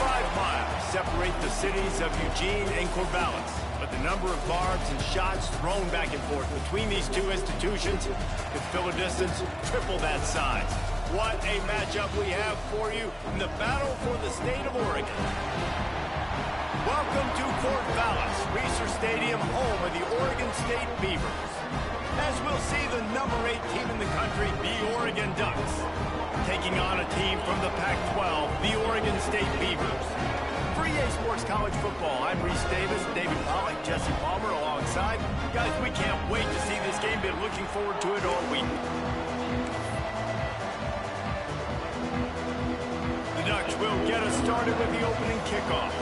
miles separate the cities of Eugene and Corvallis, but the number of barbs and shots thrown back and forth between these two institutions could fill a distance triple that size. What a matchup we have for you in the battle for the state of Oregon. Welcome to Corvallis, Reser Stadium, home of the Oregon State Beavers. As we'll see the number 8 team in the country, the Oregon Ducks, taking on a team from the Pac-12, the Oregon State Beavers. For EA Sports College Football, I'm Reese Davis, David Pollack, Jesse Palmer alongside. Guys, we can't wait to see this game. Been looking forward to it all week. The Ducks will get us started with the opening kickoff.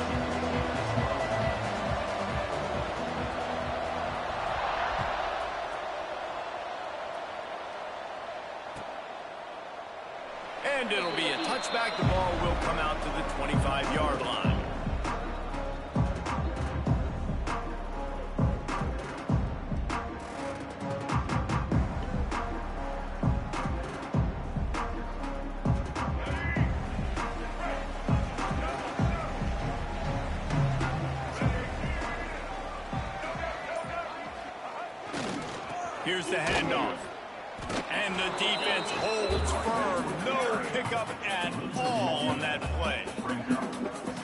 And it'll be a touchback. The ball will come out to the 25-yard line. Here's the handoff. And the defense holds firm. No pickup at all on that play.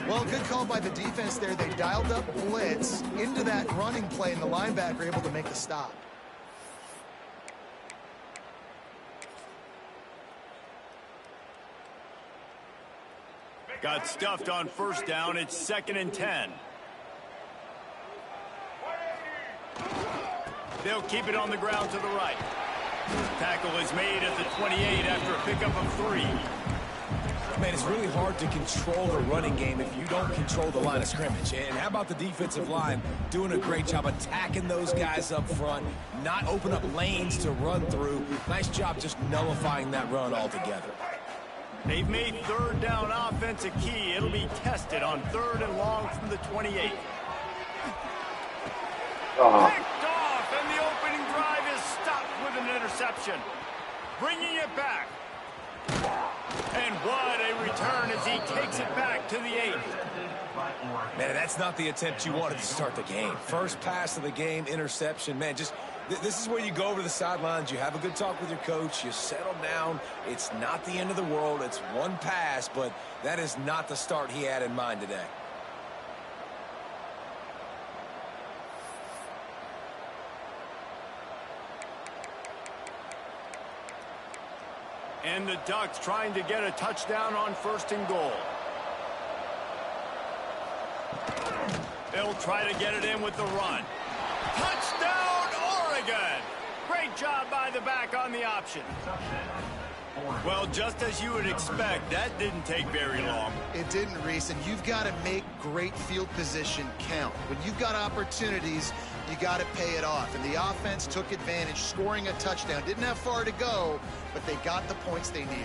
Well, good call by the defense there. They dialed up blitz into that running play, and the linebacker able to make the stop. Got stuffed on first down. It's 2nd and 10. They'll keep it on the ground to the right. Tackle is made at the 28 after a pickup of 3. Man, it's really hard to control the running game if you don't control the line of scrimmage. And how about the defensive line doing a great job attacking those guys up front, not open up lanes to run through. Nice job just nullifying that run altogether. They've made 3rd down offense a key. It'll be tested on 3rd and long from the 28. Picked off, and the opening drive is stopped with an interception. Bringing it back. And what a return as he takes it back to the 8. Man, that's not the attempt you wanted to start the game. First pass of the game, interception. Man, just this is where you go over to the sidelines. You have a good talk with your coach. You settle down. It's not the end of the world. It's one pass, but that is not the start he had in mind today. And the Ducks trying to get a touchdown on 1st and goal. They'll try to get it in with the run. Touchdown, Oregon! Great job by the back on the option. Well, just as you would expect, that didn't take very long. It didn't, Reese, and you've got to make great field position count. When you've got opportunities, you got to pay it off. And the offense took advantage, scoring a touchdown. Didn't have far to go, but they got the points they needed.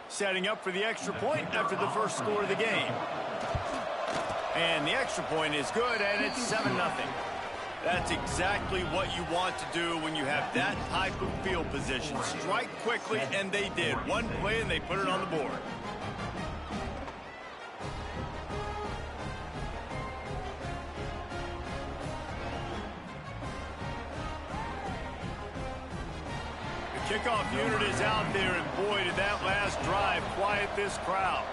Setting up for the extra point after the first score of the game. And the extra point is good, and it's 7-0. That's exactly what you want to do when you have that type of field position. Strike quickly, and they did. One play, and they put it on the board. The kickoff unit is out there, and boy, did that last drive quiet this crowd.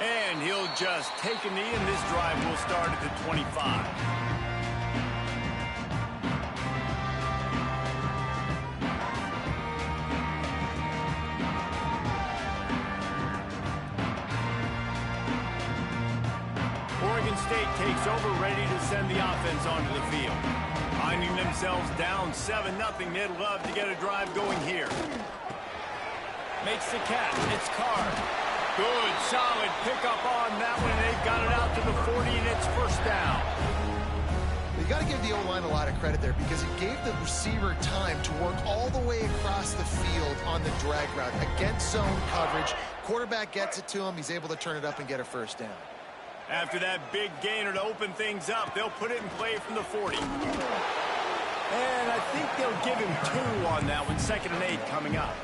And he'll just take a knee, and this drive will start at the 25. Oregon State takes over, ready to send the offense onto the field. Finding themselves down 7-0, they'd love to get a drive going here. Makes the catch. It's Carr. Good, solid pickup on that one. They've got it out to the 40, and it's 1st down. You got to give the O-line a lot of credit there because it gave the receiver time to work all the way across the field on on the drag route against zone coverage. Quarterback gets it to him. He's able to turn it up and get a first down. After that big gainer to open things up, they'll put it in play from the 40. And I think they'll give him 2 on that one. 2nd and 8 coming up.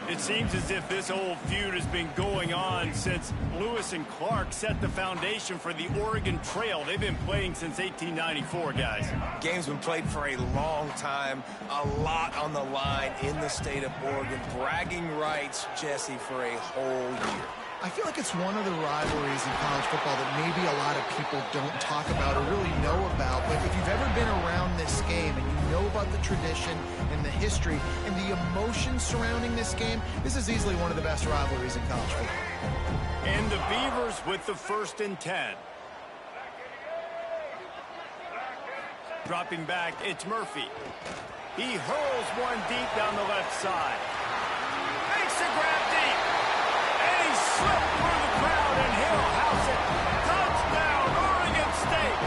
It seems as if this old feud has been going on since Lewis and Clark set the foundation for the Oregon Trail. They've been playing since 1894, guys. Game's been played for a long time, a lot on the line in the state of Oregon. Bragging rights, Jesse, for a whole year. I feel like it's one of the rivalries in college football that maybe a lot of people don't talk about or really know about. But if you've ever been around this game and you know about the tradition and the history and the emotion surrounding this game, this is easily one of the best rivalries in college football. And the Beavers with the 1st and 10. Dropping back, it's Murphy. He hurls one deep down the left side. Makes the grab deep. And he slipped through the crowd, and he'll house it. Touchdown, Oregon State.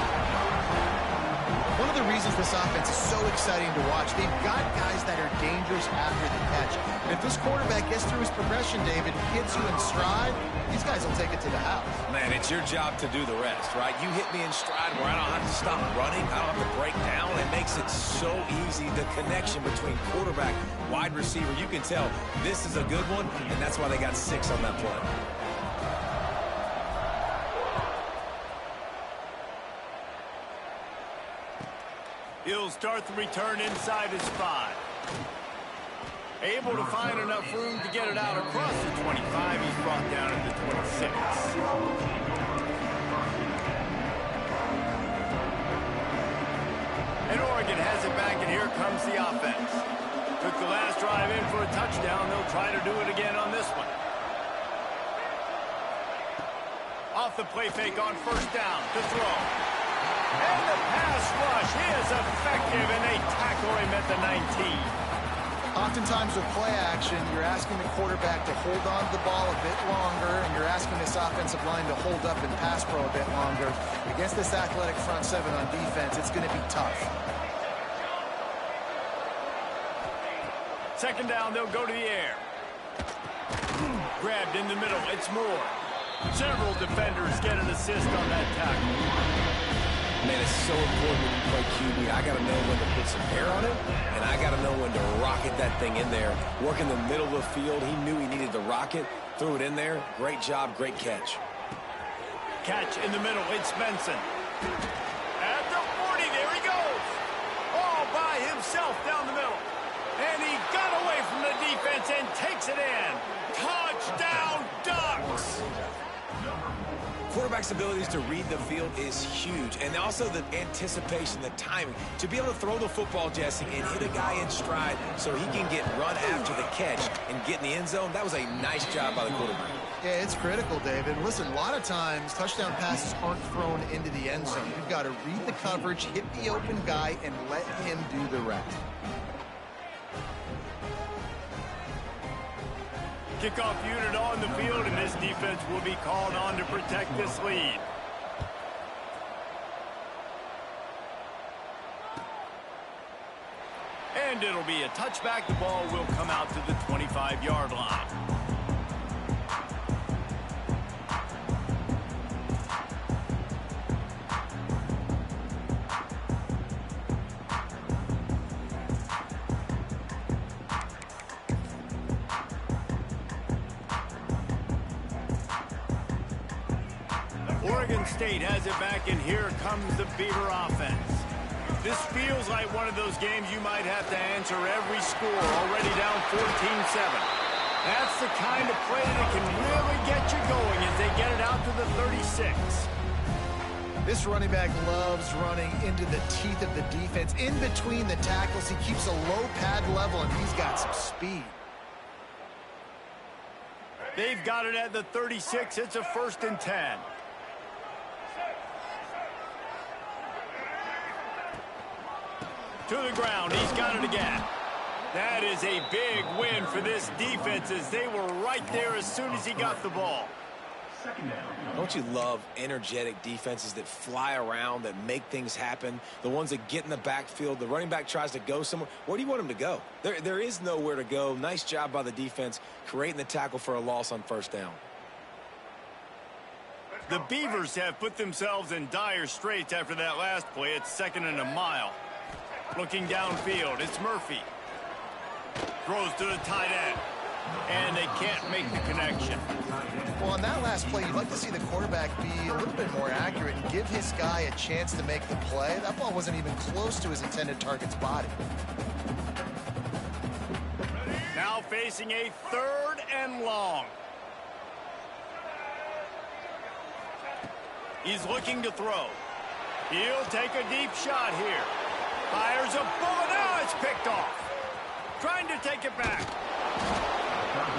One of the reasons this offense is so exciting to watch, they've got guys that are dangerous after the catch. And if this quarterback gets through his progression, David, hits you in stride, these guys will take it to the house. Man, it's your job to do the rest, right? You hit me in stride where I don't have to stop running. I don't have to break down. It makes it so easy. The connection between quarterback, wide receiver, you can tell this is a good one, and that's why they got 6 on that play. He'll start the return inside his 5. Able to find enough room to get it out across the 25. He's brought down at the 26. And Oregon has it back, and here comes the offense. Took the last drive in for a touchdown. They'll try to do it again on this one. Off the play fake on 1st down to throw. And the pass rush is effective, and they tackle him at the 19. Oftentimes with play action, you're asking the quarterback to hold on to the ball a bit longer, and you're asking this offensive line to hold up and pass pro a bit longer. Against this athletic front 7 on defense, it's going to be tough. 2nd down, they'll go to the air. Grabbed in the middle, it's Moore. Several defenders get an assist on that tackle. Man, it's so important when you play QB. I got to know when to put some air on it, and I got to know when to rocket that thing in there. Work in the middle of the field. He knew he needed to rocket, threw it in there. Great job, great catch. Catch in the middle, it's Benson. At the 40, there he goes. All by himself down the middle. And he got away from the defense and takes it in. Touchdown, Ducks! Quarterback's abilities to read the field is huge, and also the anticipation, the timing. To be able to throw the football, Jesse, and hit a guy in stride so he can get run after the catch and get in the end zone, that was a nice job by the quarterback. Yeah, it's critical, David. Listen, a lot of times touchdown passes aren't thrown into the end zone. You've got to read the coverage, hit the open guy, and let him do the rest. Kickoff unit on the field, and this defense will be called on to protect this lead. And it'll be a touchback. The ball will come out to the 25-yard line. Oregon State has it back, and here comes the Beaver offense. This feels like one of those games you might have to answer every score, already down 14-7. That's the kind of play that can really get you going as they get it out to the 36. This running back loves running into the teeth of the defense. In between the tackles, he keeps a low pad level, and he's got some speed. They've got it at the 36. It's a 1st and 10. To the ground, he's got it again. That is a big win for this defense as they were right there as soon as he got the ball. Don't you love energetic defenses that fly around, that make things happen? The ones that get in the backfield, the running back tries to go somewhere. Where do you want him to go? There is nowhere to go. Nice job by the defense creating the tackle for a loss on first down. The Beavers have put themselves in dire straits after that last play. It's 2nd and a mile. Looking downfield, it's Murphy. Throws to the tight end. And they can't make the connection. Well, on that last play, you'd like to see the quarterback be a little bit more accurate and give his guy a chance to make the play. That ball wasn't even close to his intended target's body. Now facing a 3rd and long. He's looking to throw. He'll take a deep shot here. Fires a bullet. Now it's picked off. Trying to take it back.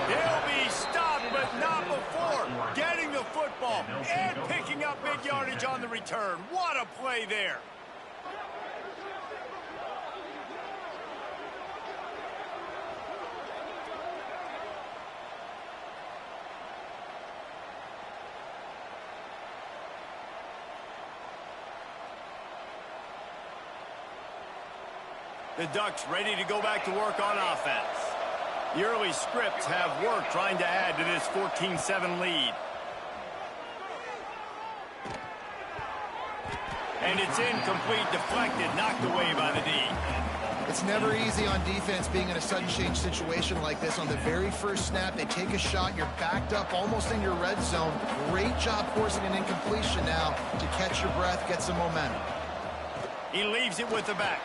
He'll be stopped, but not before getting the football and picking up big yardage on the return. What a play there. The Ducks ready to go back to work on offense. The early scripts have worked trying to add to this 14-7 lead. And it's incomplete, deflected, knocked away by the D. It's never easy on defense being in a sudden change situation like this. On the very first snap, they take a shot. You're backed up almost in your red zone. Great job forcing an incompletion now to catch your breath, get some momentum. He leaves it with the back.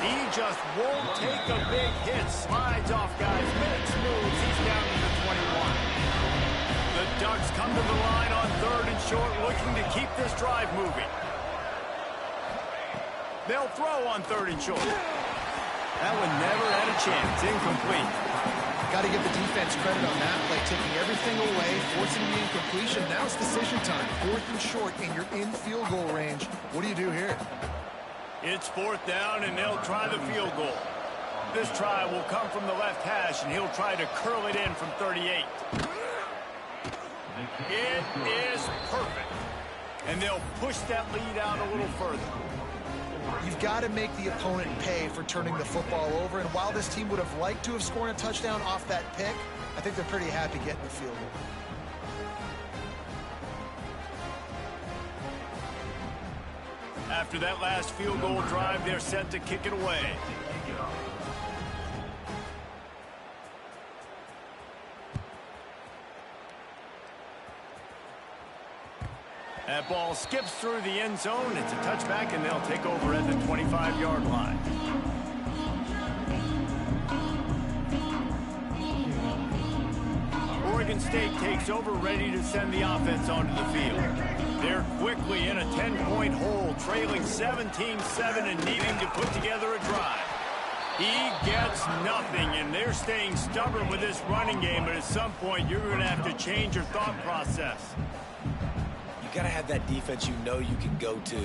He just won't take a big hit. Slides off guys, makes moves. He's down to the 21. The Ducks come to the line on 3rd and short, looking to keep this drive moving. They'll throw on 3rd and short. That one never had a chance. Incomplete. Got to give the defense credit on that play, taking everything away, forcing the incompletion. Now it's decision time. 4th and short, and you're in field goal range. What do you do here? It's 4th down, and they'll try the field goal. This try will come from the left hash, and he'll try to curl it in from 38. It is perfect. And they'll push that lead out a little further. You've got to make the opponent pay for turning the football over, and while this team would have liked to have scored a touchdown off that pick, I think they're pretty happy getting the field goal. After that last field goal drive, they're set to kick it away. That ball skips through the end zone. It's a touchback, and they'll take over at the 25-yard line. Oregon State takes over, ready to send the offense onto the field. They're quickly in a 10-point hole, trailing 17-7 and needing to put together a drive. He gets nothing, and they're staying stubborn with this running game, but at some point you're going to have to change your thought process. You got to have that defense you know you can go to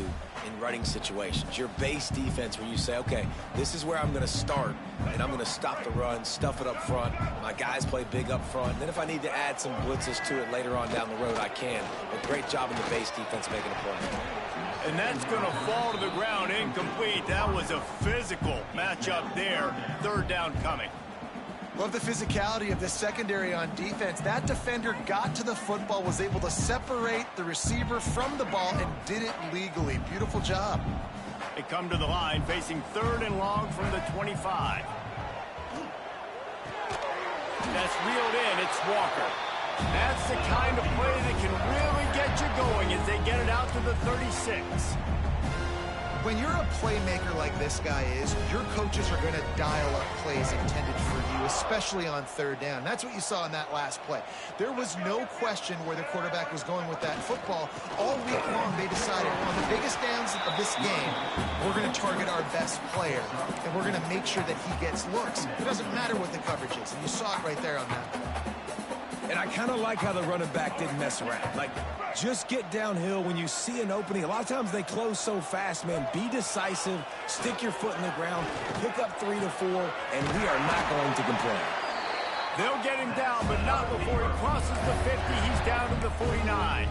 in running situations. Your base defense where you say, okay, this is where I'm going to start, and I'm going to stop the run, stuff it up front. My guys play big up front. And then if I need to add some blitzes to it later on down the road, I can. But great job in the base defense making a play. And that's going to fall to the ground incomplete. That was a physical matchup there. 3rd down coming. Love the physicality of this secondary on defense. That defender got to the football, was able to separate the receiver from the ball, and did it legally. Beautiful job. They come to the line, facing 3rd and long from the 25. That's reeled in. It's Walker. That's the kind of play that can really get you going as they get it out to the 36. When you're a playmaker like this guy is, your coaches are going to dial up plays intended for you, especially on 3rd down. That's what you saw in that last play. There was no question where the quarterback was going with that football. All week long, they decided on the biggest downs of this game, we're going to target our best player, and we're going to make sure that he gets looks. It doesn't matter what the coverage is, and you saw it right there on that play. And I kind of like how the running back didn't mess around. Like, just get downhill when you see an opening. A lot of times they close so fast, man. Be decisive, stick your foot in the ground, pick up 3 to 4, and we are not going to complain. They'll get him down, but not before he crosses the 50. He's down to the 49.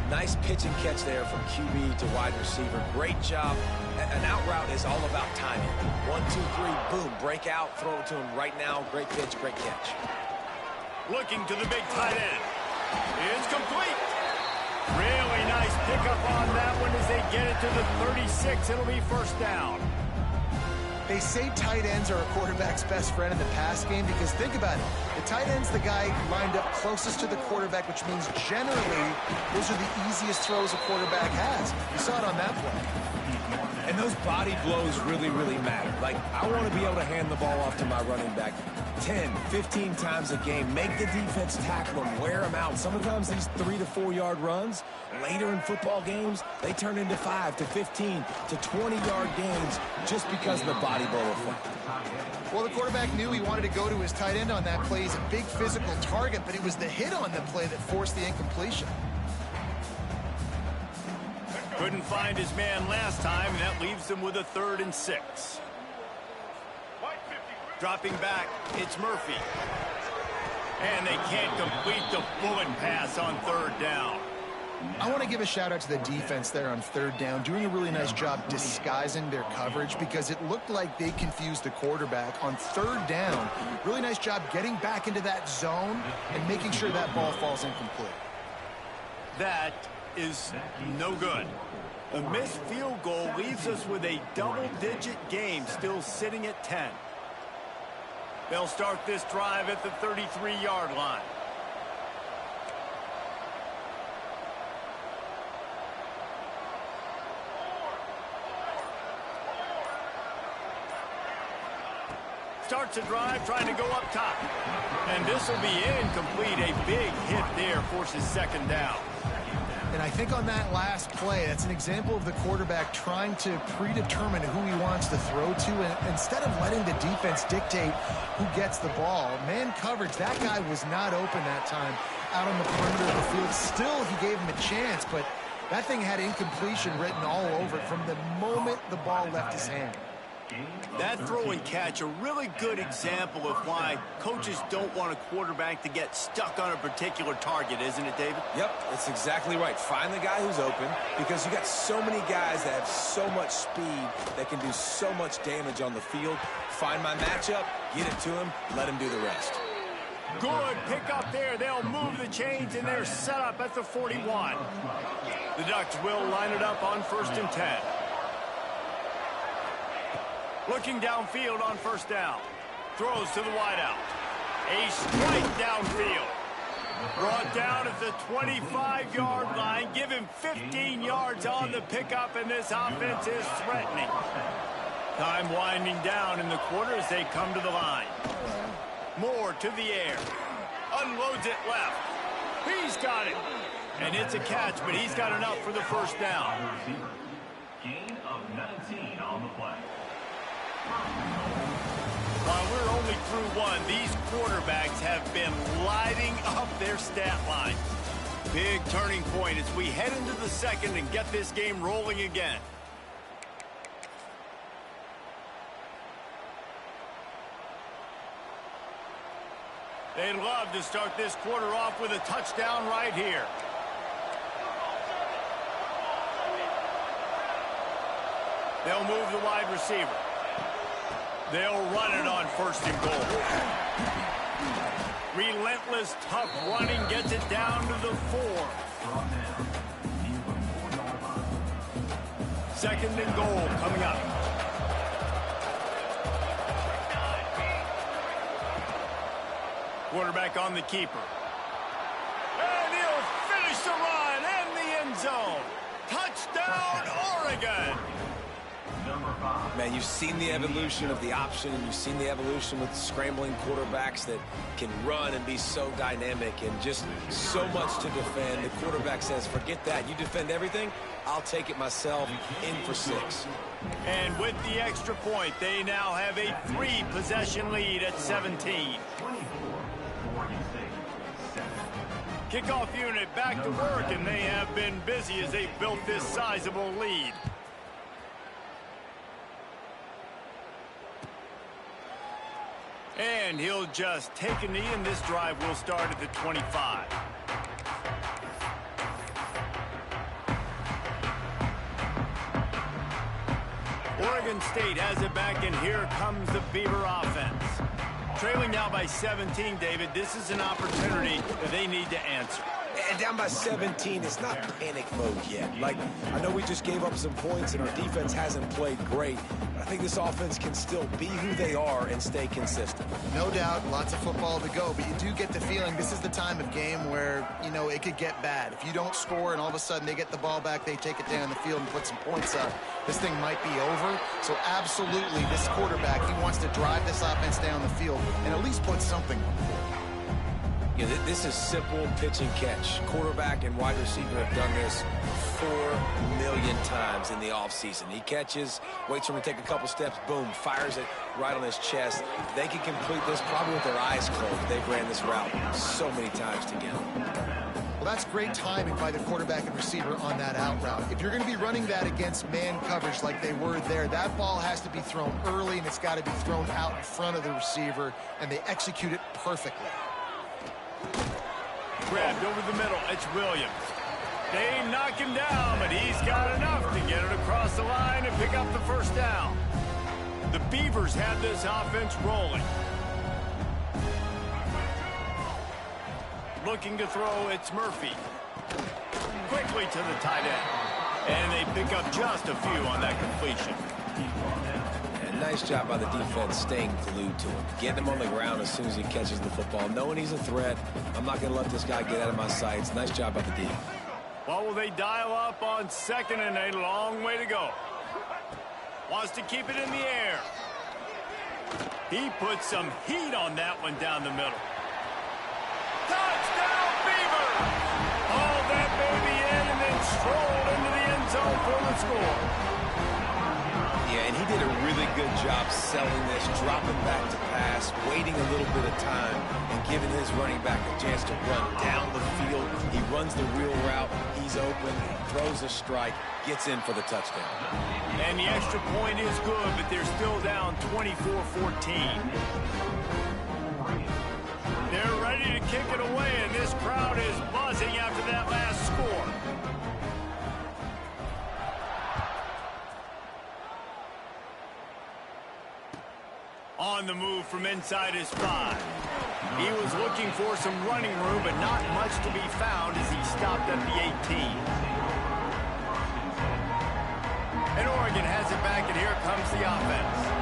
Nice pitch and catch there from QB to wide receiver. Great job. An out route is all about timing. 1, 2, 3, boom, break out, throw it to him right now. Great pitch, great catch. Looking to the big tight end. It's complete. Really nice pickup on that one as they get it to the 36. It'll be first down. They say tight ends are a quarterback's best friend in the pass game because think about it. The tight end's the guy lined up closest to the quarterback, which means generally those are the easiest throws a quarterback has. You saw it on that play. And those body blows really, really matter. Like, I want to be able to hand the ball off to my running back 10, 15 times a game. Make the defense tackle them, wear them out. Sometimes these 3 to 4 yard runs, later in football games, they turn into 5 to 15 to 20-yard gains just because of the body blow effect. Well, the quarterback knew he wanted to go to his tight end on that play. He's a big physical target, but it was the hit on the play that forced the incompletion. Couldn't find his man last time, and that leaves him with a 3rd and 6. Dropping back, it's Murphy. And they can't complete the bullet pass on 3rd down. I want to give a shout out to the defense there on 3rd down, doing a really nice job disguising their coverage because it looked like they confused the quarterback on 3rd down. Really nice job getting back into that zone and making sure that ball falls incomplete. That is no good. A missed field goal leaves us with a double-digit game still sitting at 10. They'll start this drive at the 33-yard line. Starts a drive trying to go up top. And this will be incomplete. A big hit there forces 2nd down. And I think on that last play, that's an example of the quarterback trying to predetermine who he wants to throw to. And instead of letting the defense dictate who gets the ball, man coverage, that guy was not open that time out on the perimeter of the field. Still, he gave him a chance, but that thing had incompletion written all over it from the moment the ball left his hand. That throw and catch, a really good example of why coaches don't want a quarterback to get stuck on a particular target, isn't it, David? Yep, that's exactly right. Find the guy who's open because you got so many guys that have so much speed that can do so much damage on the field. Find my matchup, get it to him, let him do the rest. Good pick up there. They'll move the chains, and they're set up at the 41. The Ducks will line it up on 1st and 10. Looking downfield on 1st down. Throws to the wideout. A strike downfield. Brought down at the 25-yard line. Give him 15 yards on the pickup, and this offense is threatening. Time winding down in the quarter as they come to the line. Moore to the air. Unloads it left. He's got it. And it's a catch, but he's got enough for the 1st down. Gain of 19 on the play. While we're only through one, these quarterbacks have been lighting up their stat line. Big turning point as we head into the 2nd and get this game rolling again. They'd love to start this quarter off with a touchdown right here. They'll move the wide receiver. They'll run it on 1st and goal. Relentless, tough running gets it down to the 4. 2nd and goal coming up. Quarterback on the keeper. And he'll finish the run and the end zone. Touchdown, Oregon. Man, you've seen the evolution of the option, and you've seen the evolution with scrambling quarterbacks that can run and be so dynamic and just so much to defend. The quarterback says, forget that. You defend everything, I'll take it myself. In for 6. And with the extra point, they now have a 3-possession lead at 17. Kickoff unit back to work, and they have been busy as they've built this sizable lead. And he'll just take a knee, and this drive will start at the 25. Oregon State has it back, and here comes the Beaver offense. Trailing now by 17, David. This is an opportunity that they need to answer. And down by 17, it's not panic mode yet. Like, I know we just gave up some points and our defense hasn't played great, but I think this offense can still be who they are and stay consistent. No doubt, lots of football to go, but you do get the feeling this is the time of game where, you know, it could get bad. If you don't score and all of a sudden they get the ball back, they take it down the field and put some points up, this thing might be over. So absolutely, this quarterback, he wants to drive this offense down the field and at least put something on the board. Yeah, this is simple pitch and catch. Quarterback and wide receiver have done this 4 million times in the offseason. He catches, waits for him to take a couple steps, boom, fires it right on his chest. They can complete this probably with their eyes closed. They've ran this route so many times together. Well, that's great timing by the quarterback and receiver on that out route. If you're going to be running that against man coverage like they were there, that ball has to be thrown early, and it's got to be thrown out in front of the receiver, and they execute it perfectly. Grabbed over the middle. It's Williams. They knock him down, but he's got enough to get it across the line and pick up the first down. The Beavers have this offense rolling. Looking to throw, it's Murphy. Quickly to the tight end. And they pick up just a few on that completion. Nice job by the defense staying glued to him. Getting him on the ground as soon as he catches the football. Knowing he's a threat, I'm not going to let this guy get out of my sights. Nice job by the D. Well, will they dial up on 2nd and a long way to go? Wants to keep it in the air. He puts some heat on that one down the middle. Touchdown, Beavers! Haul that baby in and then strolled into the end zone for the score. Yeah, and he did a really good job selling this, dropping back to pass, waiting a little bit of time, and giving his running back a chance to run down the field. He runs the real route. He's open, throws a strike, gets in for the touchdown. And the extra point is good, but they're still down 24-14. They're ready to kick it away, and this crowd is buzzing after that last score. On the move from inside his 5. He was looking for some running room, but not much to be found as he stopped at the 18. And Oregon has it back, and here comes the offense.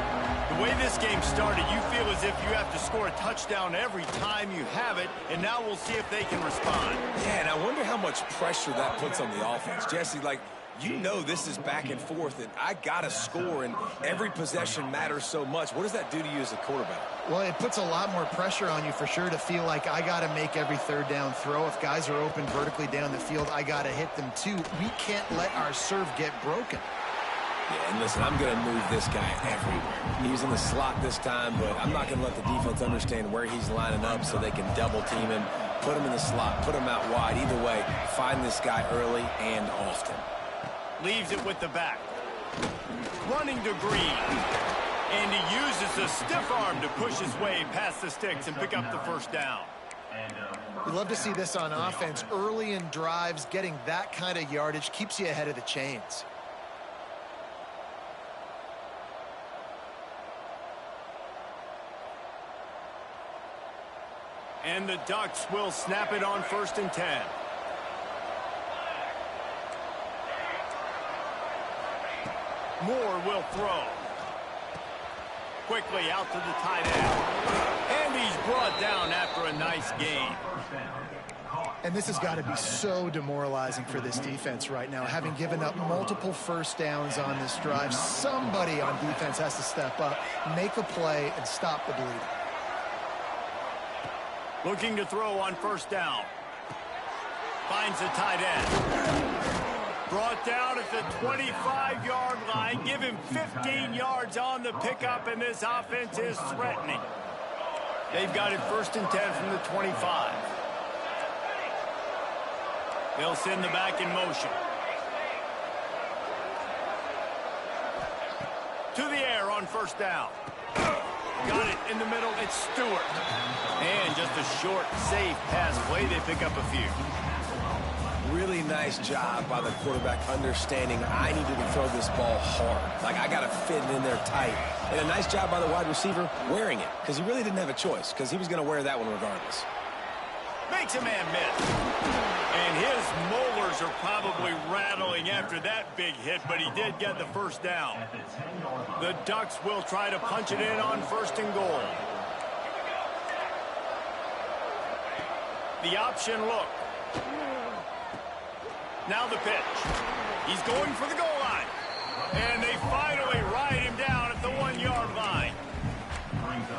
The way this game started, you feel as if you have to score a touchdown every time you have it, and now we'll see if they can respond. Yeah, and I wonder how much pressure that puts on the offense. Jesse, like, you know this is back and forth, and I got to score, and every possession matters so much. What does that do to you as a quarterback? Well, it puts a lot more pressure on you for sure to feel like I got to make every third down throw. If guys are open vertically down the field, I got to hit them too. We can't let our serve get broken. Yeah, and listen, I'm going to move this guy everywhere. He's in the slot this time, but I'm not going to let the defense understand where he's lining up so they can double team him, put him in the slot, put him out wide. Either way, find this guy early and often. Leaves it with the back. Running to Green. And he uses a stiff arm to push his way past the sticks and pick up the first down. We love to see this on offense. Early in drives, getting that kind of yardage keeps you ahead of the chains. And the Ducks will snap it on 1st and 10. Moore will throw. Quickly out to the tight end. And he's brought down after a nice gain. And this has got to be so demoralizing for this defense right now. Having given up multiple first downs on this drive, somebody on defense has to step up, make a play, and stop the bleeding. Looking to throw on 1st down. Finds the tight end. Brought down at the 25-yard line. Give him 15 yards on the pickup, and this offense is threatening. They've got it 1st and 10 from the 25. They'll send the back in motion. To the air on 1st down. Got it in the middle It's Stewart. And just a short, safe pass play. They pick up a few. Really nice job by the quarterback understanding I needed to throw this ball hard. Like, I got to fit it in there tight. And a nice job by the wide receiver wearing it, because he really didn't have a choice, because he was going to wear that one regardless. Makes a man miss. And his molars are probably rattling after that big hit, but he did get the first down. The Ducks will try to punch it in on 1st and goal. The option look. Now the pitch. He's going for the goal line. And they finally ride him down at the 1-yard line.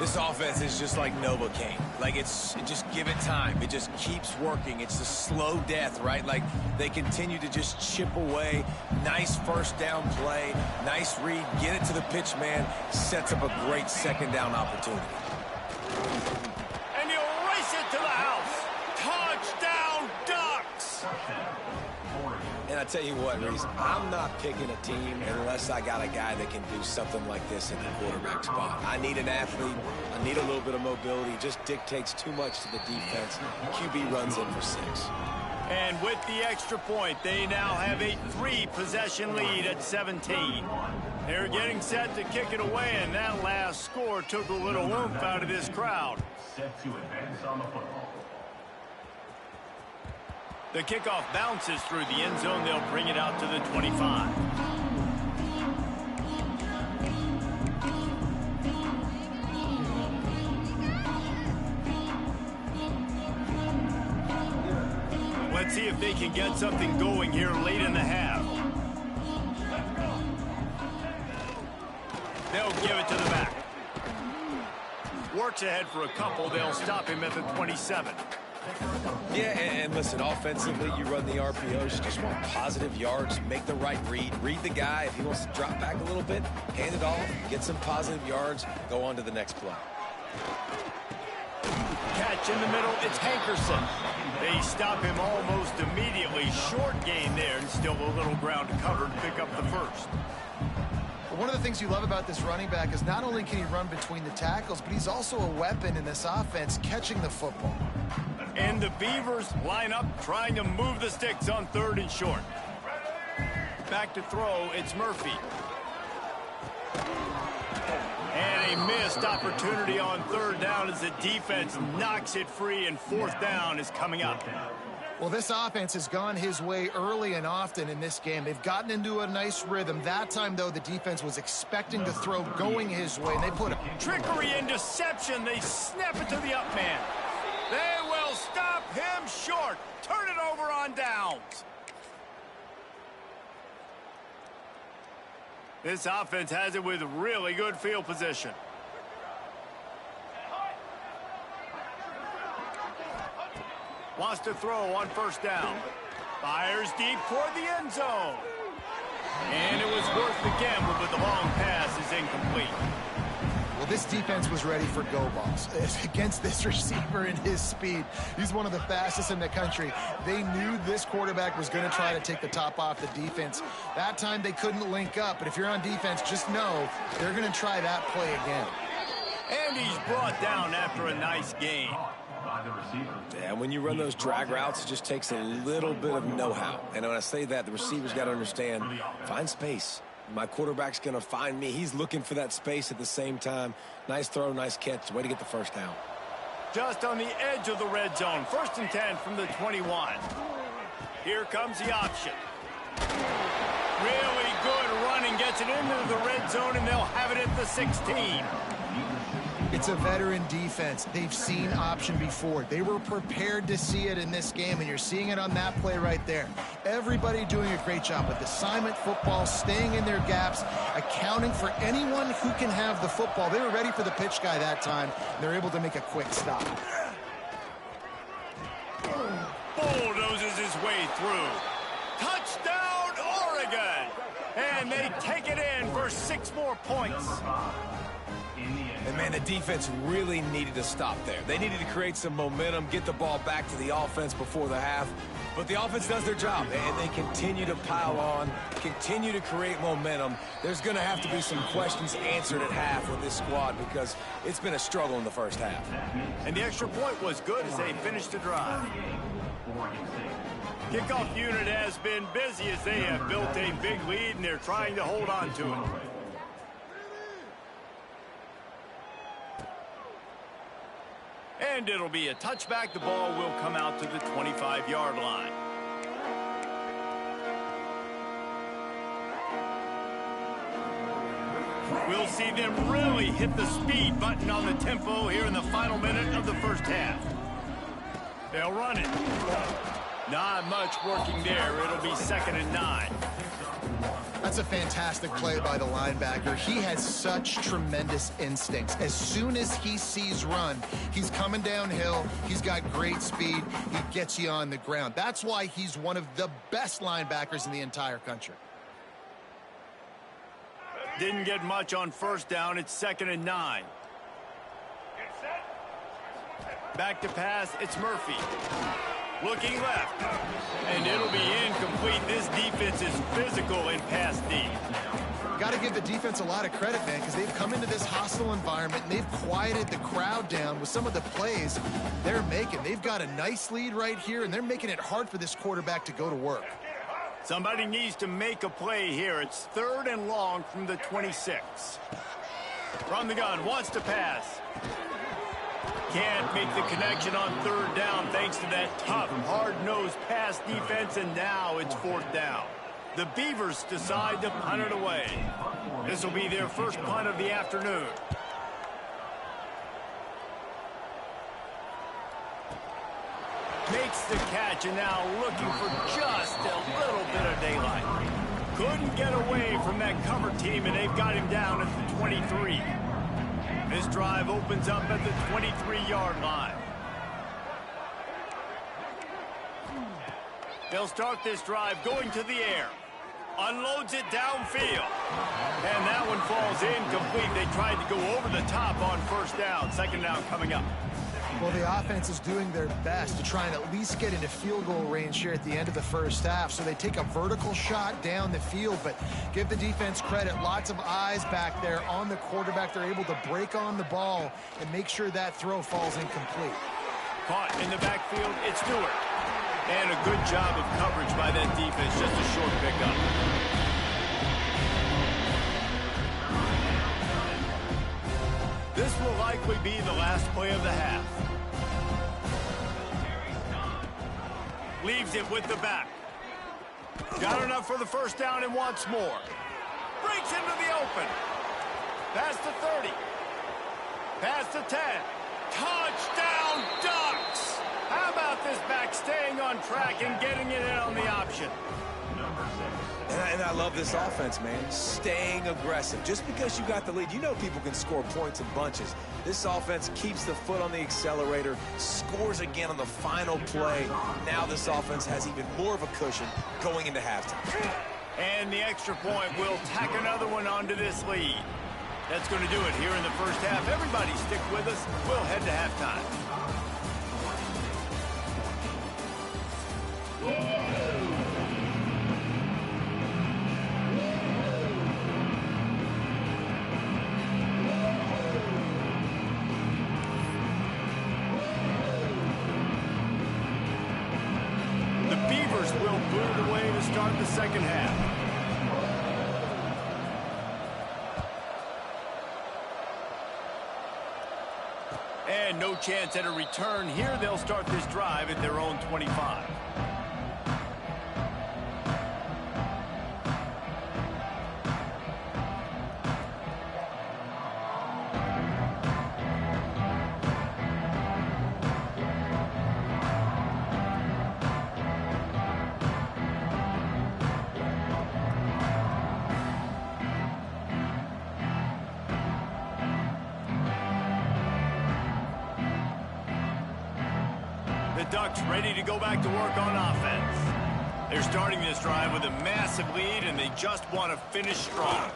This offense is just like Novocaine. Like, just give it time. It just keeps working. It's a slow death, right? Like, they continue to just chip away. Nice first down play. Nice read. Get it to the pitch man. Sets up a great second down opportunity. And he'll race it to the house. Touchdown, Ducks! And I tell you what, Reese, I'm not picking a team unless I got a guy that can do something like this in the quarterback spot. I need an athlete. I need a little bit of mobility. It just dictates too much to the defense. QB runs in for 6. And with the extra point, they now have a 3-possession lead at 17. They're getting set to kick it away, and that last score took a little oomph out of this crowd. Set to advance on the football. The kickoff bounces through the end zone. They'll bring it out to the 25. Let's see if they can get something going here late in the half. They'll give it to the back. Works ahead for a couple. They'll stop him at the 27. Yeah, and listen, offensively, you run the RPOs. You just want positive yards, make the right read. Read the guy. If he wants to drop back a little bit, hand it off, get some positive yards, go on to the next play. Catch in the middle, it's Hankerson. They stop him almost immediately. Short gain there, and still a little ground covered to pick up the first. One of the things you love about this running back is not only can he run between the tackles, but he's also a weapon in this offense catching the football. And the Beavers line up trying to move the sticks on 3rd and short. Back to throw, it's Murphy. And a missed opportunity on 3rd down as the defense knocks it free, and 4th down is coming up. Well, this offense has gone his way early and often in this game. They've gotten into a nice rhythm. That time, though, the defense was expecting to throw going his way, and they put a trickery and deception. They snap it to the up man. They will stop him short. Turn it over on downs. This offense has it with really good field position. Wants to throw on 1st down. Fires deep toward the end zone. And it was worth the gamble, but the long pass is incomplete. Well, this defense was ready for go balls. Against this receiver and his speed, he's one of the fastest in the country. They knew this quarterback was going to try to take the top off the defense. That time they couldn't link up, but if you're on defense, just know they're going to try that play again. And he's brought down after a nice gain. Yeah, when you run those drag routes, it just takes a little bit of know-how. And when I say that, the receiver's got to understand, find space. My quarterback's going to find me. He's looking for that space at the same time. Nice throw, nice catch. Way to get the first down. Just on the edge of the red zone. 1st and 10 from the 21. Here comes the option. Really good running. Gets it into the red zone, and they'll have it at the 16. It's a veteran defense. They've seen option before. They were prepared to see it in this game, and you're seeing it on that play right there. Everybody doing a great job with assignment football, staying in their gaps, accounting for anyone who can have the football. They were ready for the pitch guy that time, and they're able to make a quick stop. Bulldozes his way through. Touchdown, Oregon! And they take it in for 6 more points. And, man, the defense really needed to stop there. They needed to create some momentum, get the ball back to the offense before the half. But the offense does their job, and they continue to pile on, continue to create momentum. There's going to have to be some questions answered at half with this squad because it's been a struggle in the first half. And the extra point was good as they finished the drive. Kickoff unit has been busy as they have built a big lead, and they're trying to hold on to it. And it'll be a touchback. The ball will come out to the 25-yard line. We'll see them really hit the speed button on the tempo here in the final minute of the first half. They'll run it. Not much working there. It'll be 2nd and 9. That's a fantastic play by the linebacker. He has such tremendous instincts. As soon as he sees run, he's coming downhill. He's got great speed. He gets you on the ground. That's why he's one of the best linebackers in the entire country. Didn't get much on first down. It's 2nd and 9. Back to pass. It's Murphy. Looking left. And it'll be incomplete. This defense is physical in pass D. Got to give the defense a lot of credit, man, because they've come into this hostile environment and they've quieted the crowd down with some of the plays they're making. They've got a nice lead right here, and they're making it hard for this quarterback to go to work. Somebody needs to make a play here. It's 3rd and long from the 26. From the gun, wants to pass. Can't make the connection on 3rd down thanks to that tough, hard-nosed pass defense, and now it's 4th down. The Beavers decide to punt it away. This will be their first punt of the afternoon. Makes the catch, and now looking for just a little bit of daylight. Couldn't get away from that cover team, and they've got him down at the 23. This drive opens up at the 23-yard line. They'll start this drive going to the air. Unloads it downfield. And that one falls incomplete. They tried to go over the top on 1st down. 2nd down coming up. Well, the offense is doing their best to try and at least get into field goal range here at the end of the first half. So they take a vertical shot down the field, but give the defense credit. Lots of eyes back there on the quarterback. They're able to break on the ball and make sure that throw falls incomplete. Caught in the backfield, it's Stewart. And a good job of coverage by that defense. Just a short pickup. This will likely be the last play of the half. Leaves it with the back. Got enough for the 1st down and wants more. Breaks into the open. Pass to 30. Pass to 10. Touchdown Ducks! How about this back staying on track and getting it in on the option? And I love this offense, man. Staying aggressive. Just because you got the lead, you know people can score points in bunches. This offense keeps the foot on the accelerator, scores again on the final play. Now this offense has even more of a cushion going into halftime. And the extra point will tack another one onto this lead. That's going to do it here in the first half. Everybody stick with us. We'll head to halftime. The Beavers will boot away to start the 2nd half. And no chance at a return here. They'll start this drive at their own 25. The Ducks ready to go back to work on offense. They're starting this drive with a massive lead, and they just want to finish strong.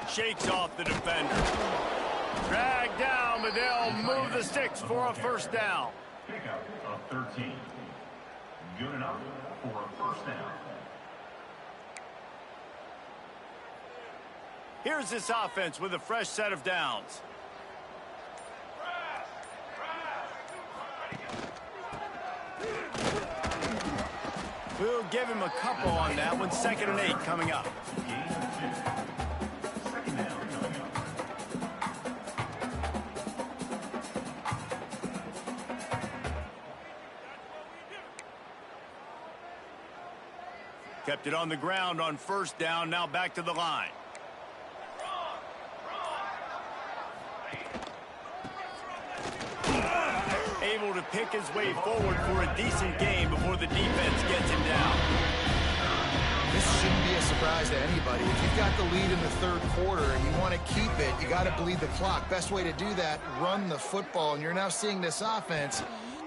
Shakes off the defender. Dragged down, but they'll move the sticks for a first down. Pickup of 13. Good enough for a first down. Here's this offense with a fresh set of downs. We'll give him a couple on that one. 2nd and 8 coming up. Second down coming up. Kept it on the ground on first down. Now back to the line. Able to pick his way forward for a decent game before the defense gets him down. This shouldn't be a surprise to anybody. If you've got the lead in the 3rd quarter and you want to keep it, you got to bleed the clock. Best way to do that, run the football. And you're now seeing this offense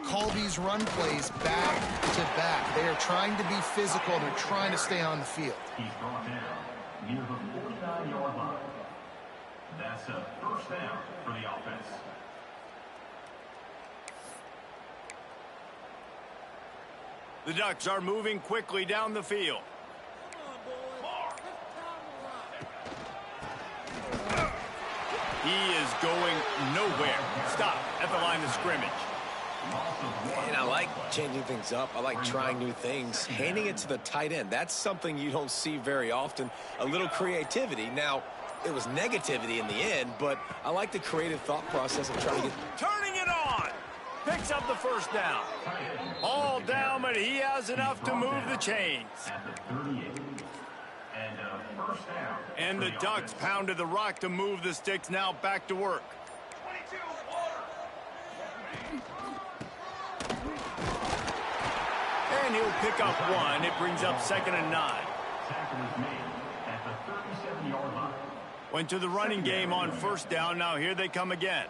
call these run plays back to back. They are trying to be physical. They're trying to stay on the field. He's brought down near the 49-yard line. That's a first down for the offense. The Ducks are moving quickly down the field. He is going nowhere. Stop at the line of scrimmage. And I like changing things up. I like trying new things. Handing it to the tight end, that's something you don't see very often. A little creativity. Now, it was negativity in the end, but I like the creative thought process of trying to get... Turning it on. Picks up the first down. All down, but he has enough to move the chains. At the 38. And a first down. And the Ducks pounded the rock to move the sticks. Now back to work. And he'll pick up one. It brings up 2nd and 9. Tackle is made at the 37-yard line. Went to the running game on first down. Now here they come again.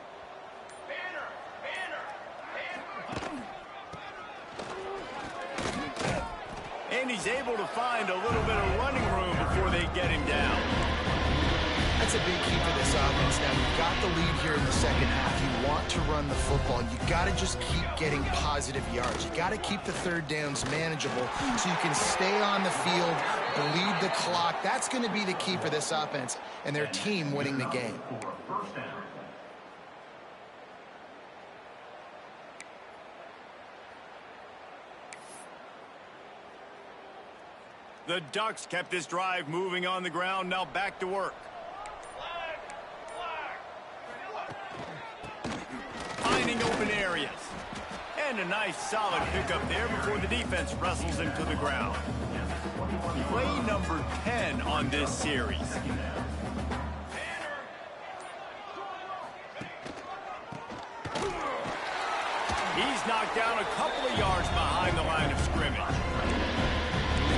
And he's able to find a little bit of running room before they get him down. That's a big key for this offense. Now, you've got the lead here in the 2nd half. You want to run the football. You got to just keep getting positive yards. You got to keep the 3rd downs manageable so you can stay on the field, bleed the clock. That's going to be the key for this offense and their team winning the game. For a first down. The Ducks kept this drive moving on the ground. Now back to work. Finding open areas. And a nice solid pickup there before the defense wrestles him to the ground. Play number 10 on this series. He's knocked down a couple of yards behind the line of scrimmage.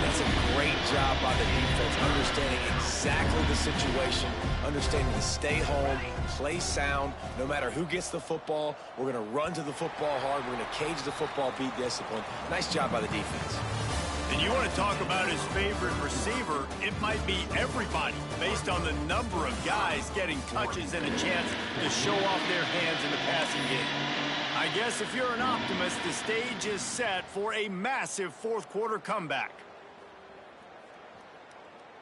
That's a great job by the defense, understanding exactly the situation, understanding to stay home, play sound. No matter who gets the football, we're going to run to the football hard. We're going to cage the football, be disciplined. Nice job by the defense. And you want to talk about his favorite receiver, it might be everybody, based on the number of guys getting touches and a chance to show off their hands in the passing game. I guess if you're an optimist, the stage is set for a massive 4th quarter comeback.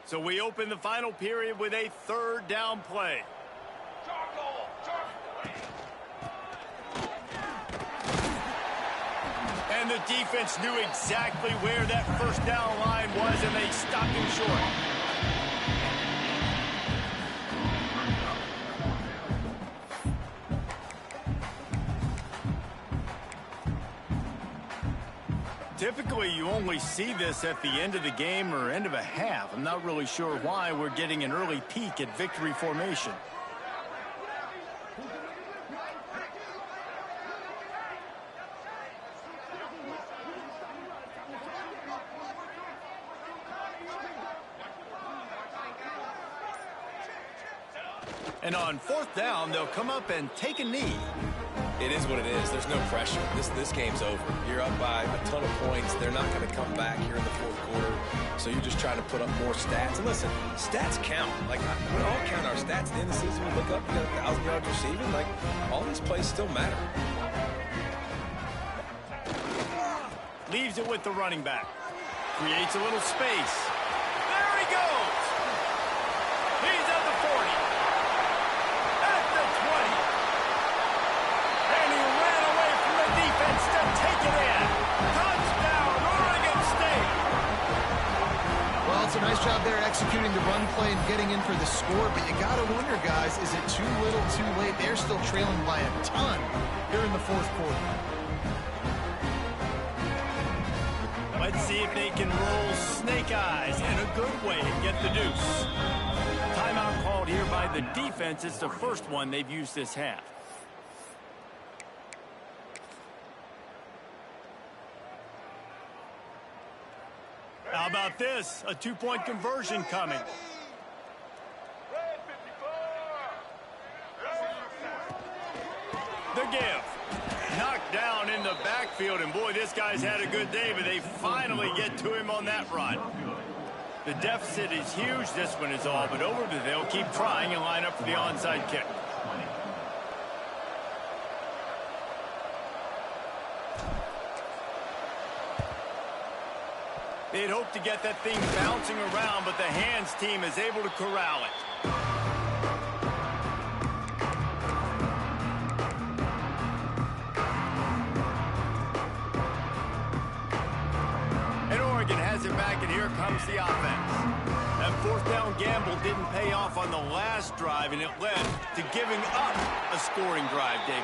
So we open the final period with a 3rd down play. And the defense knew exactly where that first down line was, and they stopped him short. Typically, you only see this at the end of the game or end of a half. I'm not really sure why we're getting an early peek at victory formation. And on 4th down, they'll come up and take a knee. It is what it is. There's no pressure. This game's over. You're up by a ton of points. They're not going to come back here in the fourth quarter. So you're just trying to put up more stats. And listen, stats count. Like, we all count our stats. At the end of the season, we look up, we got 1,000 yards receiving. Like, all these plays still matter. Leaves it with the running back. Creates a little space. There he goes. He's at the 40. At the 20. And he ran away from the defense to take it in. Touchdown, Oregon State. Well, it's a nice job there executing the run play and getting in for the score, but you got to wonder, guys, is it too little, too late? They're still trailing by a ton here in the fourth quarter. Let's see if they can roll snake eyes in a good way and get the deuce. Timeout called here by the defense. It's the first one they've used this half. How about this? A two-point conversion coming. The give. Knocked down in the backfield, and boy, this guy's had a good day, but they finally get to him on that run. The deficit is huge. This one is all but over, but they'll keep trying and line up for the onside kick. They'd hoped to get that thing bouncing around, but the hands team is able to corral it. Has it back, and here comes the offense. That fourth down gamble didn't pay off on the last drive, and it led to giving up a scoring drive, David.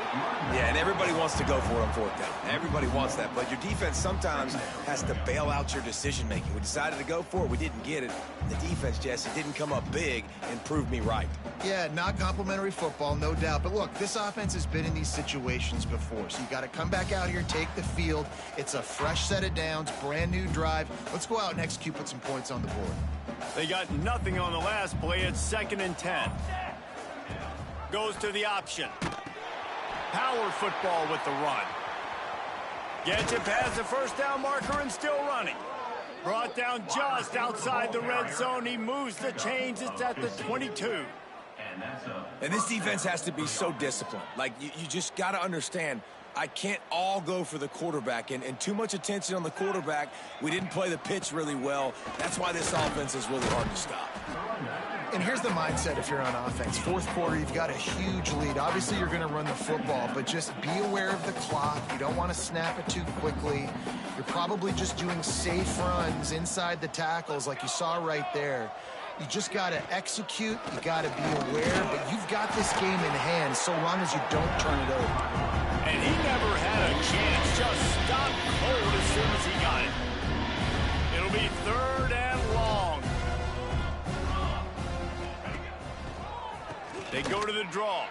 Yeah, and everybody wants to go for it on fourth down. Everybody wants that, but your defense sometimes has to bail out your decision-making. We decided to go for it. We didn't get it. The defense, Jesse, didn't come up big and prove me right. Yeah, not complimentary football, no doubt. But look, this offense has been in these situations before, so you got to come back out here, take the field. It's a fresh set of downs, brand new drive. Let's go out and execute, put some points on the board. They got nothing on the last play. It's 2nd and 10. Goes to the option. Power football with the run. Gets it past the first down marker and still running. Brought down just outside the red zone. He moves the chains. It's at the 22. And this defense has to be so disciplined. Like, you just got to understand, I can't all go for the quarterback, and too much attention on the quarterback. We didn't play the pitch really well. That's why this offense is really hard to stop. And here's the mindset if you're on offense. Fourth quarter, you've got a huge lead. Obviously, you're going to run the football, but just be aware of the clock. You don't want to snap it too quickly. You're probably just doing safe runs inside the tackles like you saw right there. You just got to execute. You got to be aware, but you've got this game in hand so long as you don't turn it over. And he never had a chance. Just stopped cold as soon as he got it. It'll be 3rd and long. They go to the draw.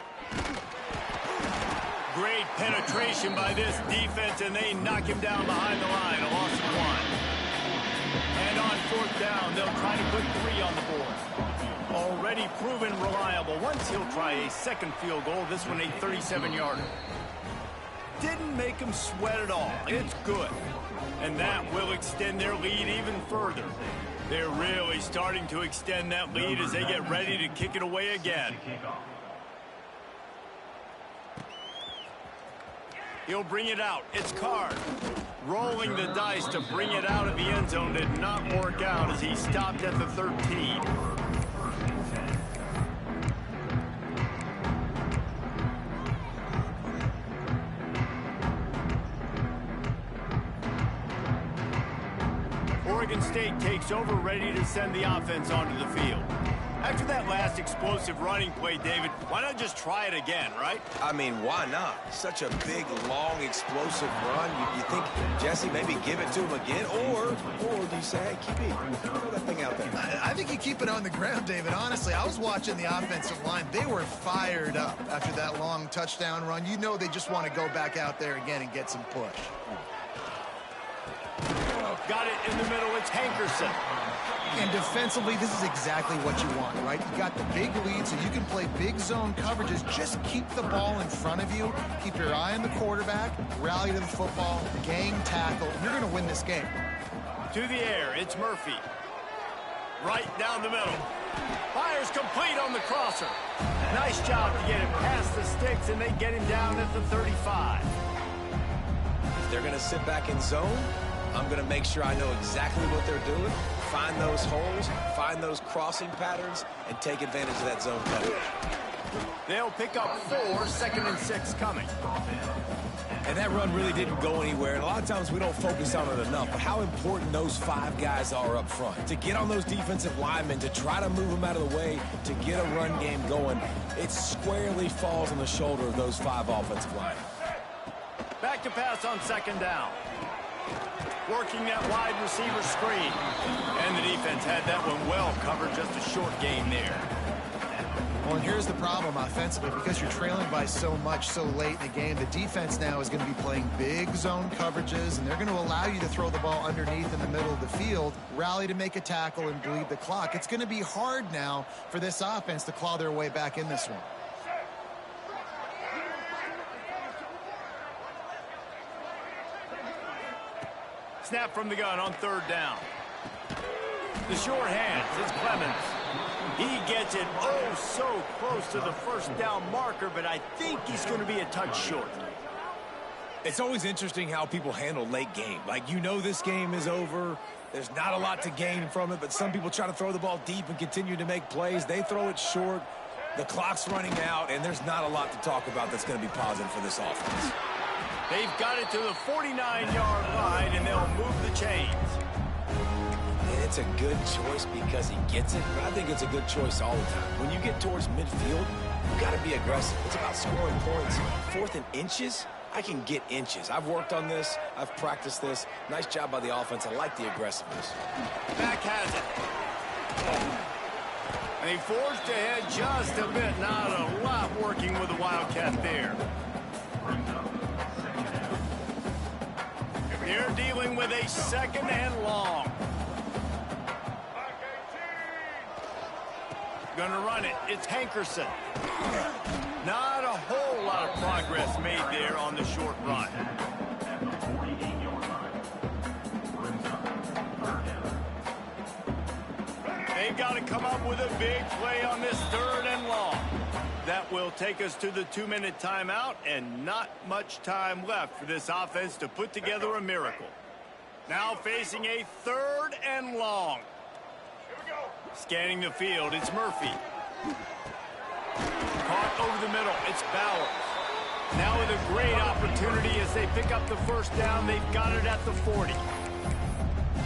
Great penetration by this defense, and they knock him down behind the line. A loss of 1. And on 4th down, they'll try to put 3 on the board. Already proven reliable. Once he'll try a second field goal, this one a 37-yarder. Didn't make him sweat at all. It's good. And that will extend their lead even further. They're really starting to extend that lead as they get ready to kick it away again. He'll bring it out. It's Card. Rolling the dice to bring it out of the end zone did not work out as he stopped at the 13. Oregon State takes over, ready to send the offense onto the field. After that last explosive running play, David, why not just try it again, right? I mean, why not? Such a big, long, explosive run. You think, Jesse, maybe give it to him again? Or do you say, hey, keep it, throw that thing out there? I think you keep it on the ground, David. Honestly, I was watching the offensive line. They were fired up after that long touchdown run. You know they just want to go back out there again and get some push. Got it in the middle. It's Hankerson. And defensively, this is exactly what you want, right? You got the big lead, so you can play big zone coverages. Just keep the ball in front of you. Keep your eye on the quarterback. Rally to the football. Gang tackle. You're going to win this game. To the air, it's Murphy. Right down the middle. Fires complete on the crosser. Nice job to get it past the sticks, and they get him down at the 35. If they're going to sit back in zone, I'm going to make sure I know exactly what they're doing, find those holes, find those crossing patterns, and take advantage of that zone coverage. They'll pick up 4, 2nd and 6 coming. And that run really didn't go anywhere, and a lot of times we don't focus on it enough, but how important those 5 guys are up front. To get on those defensive linemen, to try to move them out of the way, to get a run game going, it squarely falls on the shoulder of those 5 offensive linemen. Back to pass on 2nd down. Working that wide receiver screen. And the defense had that one well covered, just a short gain there. Well, and here's the problem offensively. Because you're trailing by so much so late in the game, the defense now is going to be playing big zone coverages, and they're going to allow you to throw the ball underneath in the middle of the field, rally to make a tackle, and bleed the clock. It's going to be hard now for this offense to claw their way back in this one. Snap from the gun on 3rd down. The short hands, it's Clemens. He gets it oh so close to the 1st down marker, but I think he's going to be a touch short. It's always interesting how people handle late game. Like, you know this game is over. There's not a lot to gain from it, but some people try to throw the ball deep and continue to make plays. They throw it short. The clock's running out, and there's not a lot to talk about that's going to be positive for this offense. They've got it to the 49-yard line, and they'll move the chains. And it's a good choice because he gets it, but I think it's a good choice all the time. When you get towards midfield, you got to be aggressive. It's about scoring points. 4th and inches, I can get inches. I've worked on this. I've practiced this. Nice job by the offense. I like the aggressiveness. Back has it. And he forged ahead just a bit. Not a lot working with the Wildcat there. They're dealing with a 2nd and long. Gonna run it. It's Hankerson. Not a whole lot of progress made there on the short run. They've got to come up with a big play on this 3rd and long. That will take us to the 2-minute timeout, and not much time left for this offense to put together a miracle. Now facing a 3rd and long. Scanning the field, it's Murphy. Caught over the middle, it's Bowers. Now with a great opportunity as they pick up the 1st down. They've got it at the 40.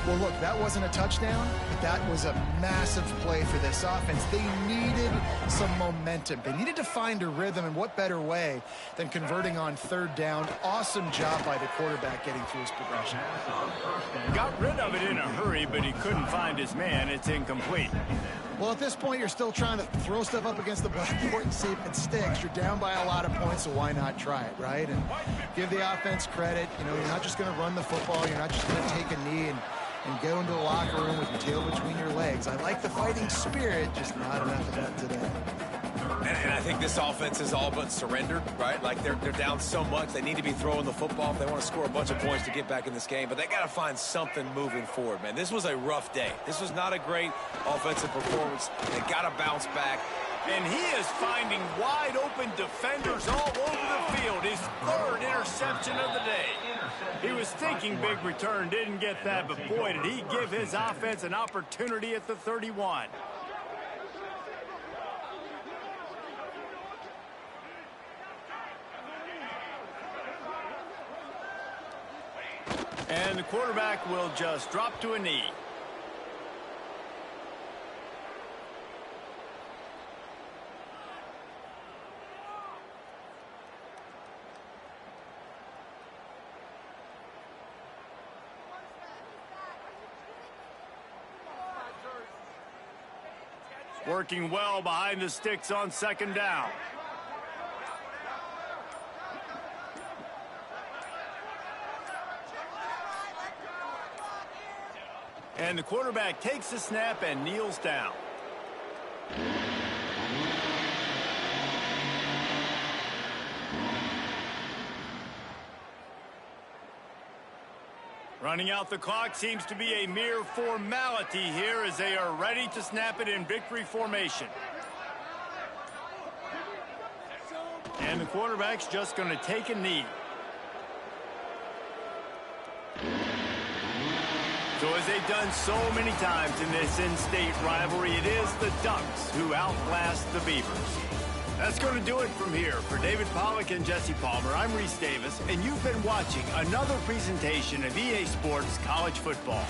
Well, look, that wasn't a touchdown, but that was a massive play for this offense. They needed some momentum. They needed to find a rhythm, and what better way than converting on 3rd down. Awesome job by the quarterback getting through his progression. Got rid of it in a hurry, but he couldn't find his man. It's incomplete. Well, at this point, you're still trying to throw stuff up against the blackboard and see if it sticks. You're down by a lot of points, so why not try it, right? And give the offense credit. You know, you're not just going to run the football. You're not just going to take a knee and go into the locker room with your tail between your legs. I like the fighting spirit, just not enough of that today. And I think this offense is all but surrendered, right? Like, they're down so much. They need to be throwing the football if they want to score a bunch of points to get back in this game. But they got to find something moving forward, man. This was a rough day. This was not a great offensive performance. They got to bounce back. And he is finding wide open defenders all over the field. His 3rd interception of the day. He was thinking big return, didn't get that, but boy, did he give his offense an opportunity at the 31. And the quarterback will just drop to a knee. Working well behind the sticks on 2nd down. And the quarterback takes the snap and kneels down. Running out the clock seems to be a mere formality here as they are ready to snap it in victory formation. And the quarterback's just going to take a knee. So as they've done so many times in this in-state rivalry, it is the Ducks who outlast the Beavers. That's going to do it from here. For David Pollack and Jesse Palmer, I'm Reese Davis, and you've been watching another presentation of EA Sports College Football.